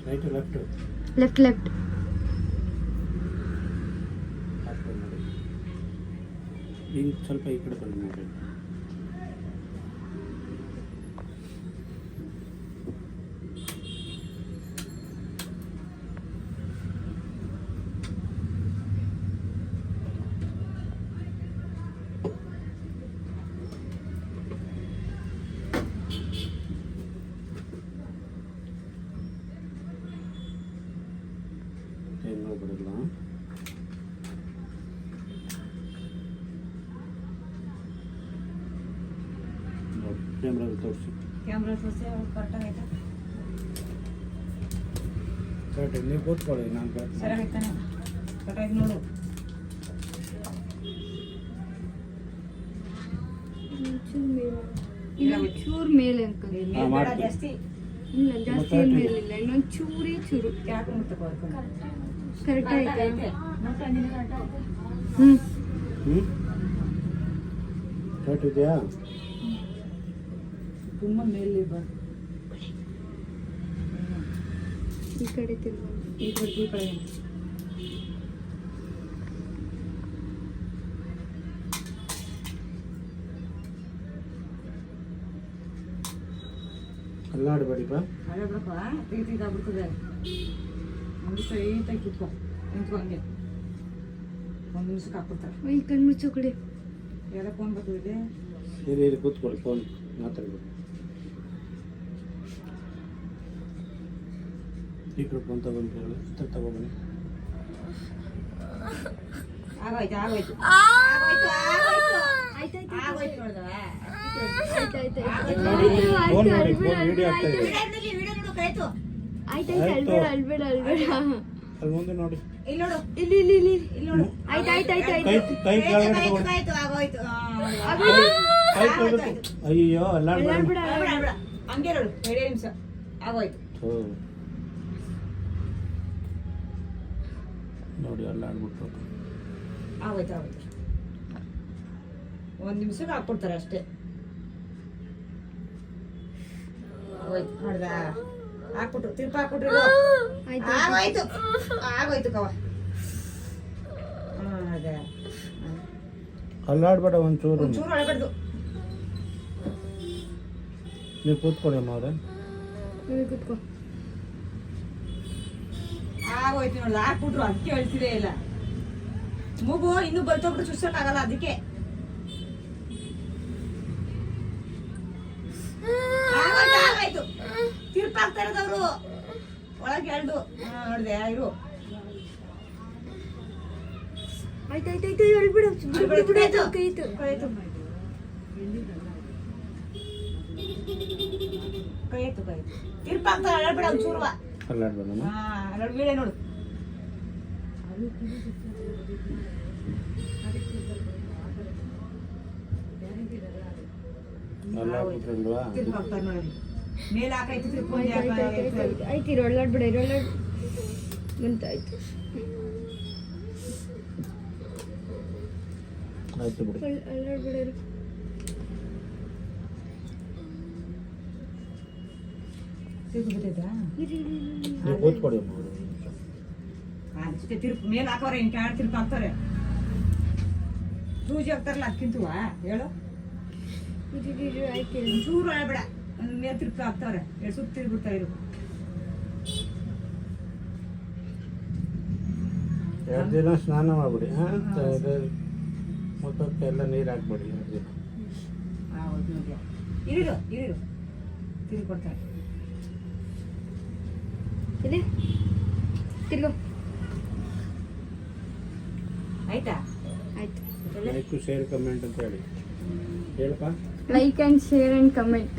Right left left left. ಹಿಂಗೆ ಸ್ವಲ್ಪ ಈ ಕಡೆ ಬಂದು ಮಾಡಿ. ಏನು ಬಿಡಲ್ಲ. ಕ್ಯಾಮ್ರಾ ತೋರಿಸಿ. ಕ್ಯಾಮ್ರಾ ತೋರಿಸಿ ಕರೆಕ್ಟಾಗಿ ಆಯ್ತಾ? ಕರೆಕ್ಟ್ ನೀವು ಕೂತ್ಕೊಳ್ಳಿ, ನಾನು ಕರೆಕ್ಟ್ ಸರಿಯಾಗಿ ಆಯ್ತಾನೆ? ಕರೆಕ್ಟಾಗಿ ನೋಡು. ಚೂರು ಮೇಲೆ ಅಂಕಲ್. ಹಾಂ ಮಾಡಿ. ಜಾಸ್ತಿ ಇಲ್ಲ ಜಾಸ್ತಿ ಏನು ಮೇಲಿಲ್ಲ, ಇನ್ನೊಂದು ಚೂರೇ ಚೂರು. ಯಾಕೆ ಮುಟ್ಟಬೇಕು? ಕರೆಕ್ಟ್ ಆಯ್ತಾ? ಹ್ಞೂ ಕರೆಕ್ಟ್ ಇದೆಯಾ? ತುಂಬ ಮೇಲೆ ಬರ್ ಈ ಕಡೆ ತಿರುಗು. ಈ ಕಡೆ ಅಲ್ಲಾಡಬೇಡಿಪ್ಪ. ಅದೇ ಬಿಡಪ್ಪ, ತೆಗಿತಾಗ್ಬಿಡ್ತದೆ. ಒಂದು ಸೈತಾಗಿ ಕಿತ್ಕೊ, ನಿಂತ್ಕೊ ಹಂಗೆ. ಒಂದು ನಿಮಿಷಕ್ಕೆ ಹಾಕ್ಬಿಡ್ತಾರೆ. ಈ ಕಣ್ಣು ಮುಚ್ಚೋ ಕಡೆ. ಎಲ್ಲ ಫೋನ್ ಬರ್ತಿದೆ. ಇಲ್ಲಿ ಕೂತ್ಕೊಳ್ಳಿ, ಫೋನ್ ಮಾತಾಡ್ಬೇಕು. ಈ ಕಡೆ ಫೋನ್ ತಗೊಂಡು ಹೇಳಿ, ತಗೊಬನ್ನಿ. ಆಗೋಯ್ತು ಆಗೋಯ್ತು ಆಗೋಯ್ತು ನೋಡ್ದವ. ಫೋನ್ ನೋಡಿ, ಫೋನ್ ವಿಡಿಯೋ ಆಗ್ತಾ ಇದೆ. ಅಳ್ಬೇಡ ಅಲ್ಲಿ ಮುಂದೆ ನೋಡಿ. ಇಲ್ಲಿ ನೋಡು, ಇಲ್ಲಿ ಇಲ್ಲಿ ಇಲ್ಲಿ ಇಲ್ಲಿ ನೋಡು. ಕೈ ಕೆಳಗಡೆ ತಗೊಳ್ಳಿ. ಆಗೋಯ್ತು ಕೈ ಕೆಳಗಡೆ. ಅಯ್ಯೋ ಅಲ್ಲಾಡಬೇಡ. ಹಂಗೆ ನೋಡು, 2 ನಿಮಿಷ ಆಗೋಯ್ತು. ನೋಡಿ ಅಲ್ಲಾಡ್ಬಿಟ್ಟು ಆಗೋಯ್ತು ಆಗೋಯ್ತು. 1 ನಿಮಿಷಕ್ಕೆ ಹಾಕ್ಬಿಡ್ತಾರೆ ಅಷ್ಟೇ. ಆಗೋಯ್ತು ನೋಡ್ದ, ಹಾಕ್ಬಿಟ್ರು, ತಿರ್ಪ ಹಾಕ್ಬಿಟ್ರು. ಆಗೋಯ್ತು ಆಗೋಯ್ತು ಕವ. ಅದೇ ಅಲ್ಲಾಡ್ಬೇಡ ಒಂಚೂರು. ಒಂಚೂರು ಒಳಗಡ್ದು. ನೀವು ಕೂತ್ಕೊಳ್ಳಿ ಅಮ್ಮ ಅವ್ರೆ. ಕೂತ್ಕೋ. ಆಗೋಯ್ತು ನೋಡ್ದ, ಹಾಕ್ಬಿಟ್ರು. ಅದಕ್ಕೆ ಹೇಳ್ತಿದೇ ಇಲ್ಲ. ಮಗು ಇನ್ನೂ ಬಲ್ತೊಬ್ರು ಚುಚ್ಚಕ್ಕಾಗಲ್ಲ, ಅದಕ್ಕೆ. ಆಗೋಯ್ತು ತಿರ್ಪಾಕ್ತಾ ಇರೋದವ್ರು ಒಳಗೆ ಎಳ್ದು ನೋಡ್ದೆ. ಇರು ಆಯ್ತಾಯ್ತಾಯ್ತು, ಹೇಳ್ಬಿಡು. ಕೈತು ಕೈತು ತಿರ್ಪಾಕ್ತಾ ಅಳ್ಬಿಡ ಒಂಚೂರುವ. ಅಲ್ಲಾಡ್ಬೇಡ. ಅಲ್ಲೋಡು ವೀಳೆ ನೋಡು. ಅಲ್ಲಾಡ್ಬಿಟ್ರಲ್ವಾ? ತಿರ್ಪಾಕ್ತಾರೆ ನೋಡಿ. ಮೇಲೆ ಹಾಕೈತಿ ತಿರ್ಕೊಂಡು ಆಯ್ತು. ಇರು ಅಳ್ಳಾಡ್ಬೇಡ, ಇರು ಅಳ್ಳಾಡ್ ಬಂತಾಯ್ತು. ಆಯ್ತು ಬಿಡಿ. ಅಳ್ಳಾಡ್ಬೇಡ ಇರು. ತಿರ್ಗ್ಬಿಟ್ಟೈತಾ? ನೀವು ಕೂತ್ಕೊಳ್ಳಿ ಅಮ್ಮ ಅವ್ರೆ. ಅದಕ್ಕೆ ತಿರುಪು ಮೇಲೆ ಹಾಕೋರೆ, ಹಿಂಗೆ ಕ್ಯಾಡ್ ತಿರುಪು ಹಾಕ್ತಾರೆ. ಸೂಜಿ ಹಾಕ್ತಾರಲ್ಲ ಅದಕ್ಕಿಂತವ ಹೇಳು. ಆಯ್ತು ಚೂರು ಅಳಬೇಡ, ಮೇಲೆ ತಿರುಪು ಹಾಕ್ತಾರೆ. 2 ಸುತ್ತು ತಿರ್ಬಿಡ್ತಾರೆ. ಇರು 2 ದಿನ ಸ್ನಾನ ಮಾಡ್ಬಿಡಿ. ಹಾಂ, ಮುಖಕ್ಕೆ ಎಲ್ಲ ನೀರು ಹಾಕ್ಬಿಡಿ 2 ದಿನ. ಇರಿರು ಇರಿರು ತಿರುಗಿ ಕೊಡ್ತಾರೆ. ಇಲ್ಲಿ ತಿರ್ಗೋ. ಆಯ್ತಾ? ಆಯ್ತು. ಲೈಕ್ ಶೇರ್ ಕಮೆಂಟ್ ಅಂತ ಹೇಳಿ ಹೇಳಪ್ಪ. Like and share and comment.